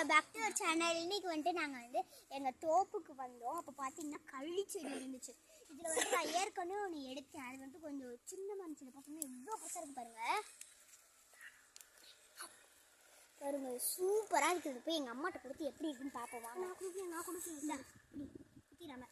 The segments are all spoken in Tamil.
Welcome back to our channel. இன்னைக்கு வந்துட்டு நாங்கள் வந்து எங்கள் தோப்புக்கு வந்தோம். அப்போ பார்த்தீங்கன்னா கள்ளி செடி இருந்துச்சு. இதில் வந்துட்டு நான் ஏற்கனவே ஒன்று எடுத்தேன். அது வந்துட்டு கொஞ்சம் சின்ன மனுஷன் பார்த்தீங்கன்னா எவ்வளோ பெருசாக இருக்கு பாருங்க சூப்பராக இருக்குது. போய் எங்கள் அம்மாட்ட கொடுத்து எப்படி இருக்குன்னு பார்ப்போம் வாங்க. நான் கொடுத்தேன் குத்திராம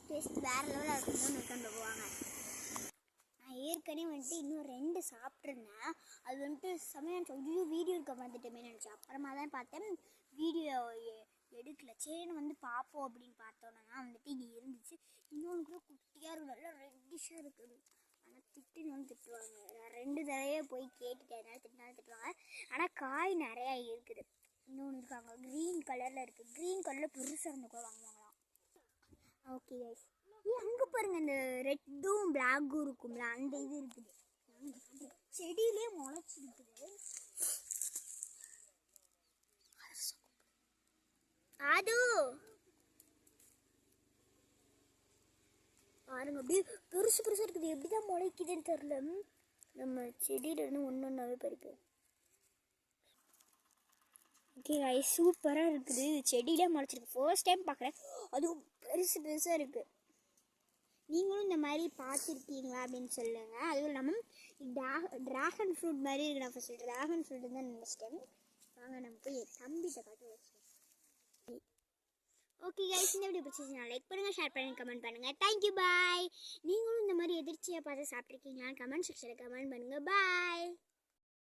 டேஸ்ட் வேறு லெவலாக இருக்குன்னு எடுத்துகிட்டு போவாங்க. நான் ஏற்கனவே வந்துட்டு இன்னும் 2 சாப்பிட்ருந்தேன். அது வந்துட்டு சமையல் ஐயோ வீடியோ எடுக்க வந்துட்டோமே நினச்சேன். அப்புறமா தான் பார்த்தேன் வீடியோ எடுக்கல. சரின்னு வந்து பார்ப்போம் அப்படின்னு பார்த்தோன்னா வந்துட்டு இங்கே இருந்துச்சு. இன்னொன்று கூட குட்டியாக இருக்கும், நல்லா ரெட்டிஷாக இருக்குது. ஆனால் திட்டுனாலும் திட்டுவாங்க. நான் 2 தடவையே போய் கேட்டுட்டேன், அதனால திட்டினாலும் திட்டுவாங்க. ஆனால் காய் நிறையா இருக்குது. இன்னொன்று இருக்காங்க க்ரீன் கலரில் இருக்குது. க்ரீன் கலரில் பெருசாக இருந்து கூட வாங்குவாங்களாம். ஓகே கைஸ், அங்கே பாருங்கள் இந்த ரெட்டும் பிளாக்கும் இருக்கும்ல அந்த இது இருக்குது. செடியிலே முளைச்சிருக்குது. அது பாருங்க அப்படியே பெருசு பெருசாக இருக்குது. எப்படி தான் முளைக்குதுன்னு தெரில. நம்ம செடியிலேருந்து ஒன்று ஒன்றாவே பறிப்போம். ஓகே கைஸ், சூப்பராக இருக்குது. செடியிலே முளைச்சிருக்கு. ஃபர்ஸ்ட் டைம் பார்க்குறேன். அதுவும் பெருசு பெருசாக இருக்குது. நீங்களும் இந்த மாதிரி பார்த்துருக்கீங்களா அப்படின்னு சொல்லுங்கள். அதுவும் இல்லாமல் ட்ராகன் ஃப்ரூட் மாதிரி இருக்கு. நான் ஃபஸ்ட்டு ட்ராகன் ஃப்ரூட் தான் நினச்சிட்டேன். வாங்க நம்ம போய் தம்பிட்ட காட்டு வச்சுட்டேன். ஓகே கைஸ், இந்த வீடியோ பிடிச்சிச்சுன்னா லைக் பண்ணுங்கள், ஷேர் பண்ணுங்கள், கமெண்ட் பண்ணுங்கள். Thank you bye. நீங்களும் இந்த மாதிரி எதிர்ச்சியாக பார்த்து சாப்பிட்ருக்கீங்களான்னு கமெண்ட் செக்ஷனில் கமெண்ட் பண்ணுங்கள். பாய்.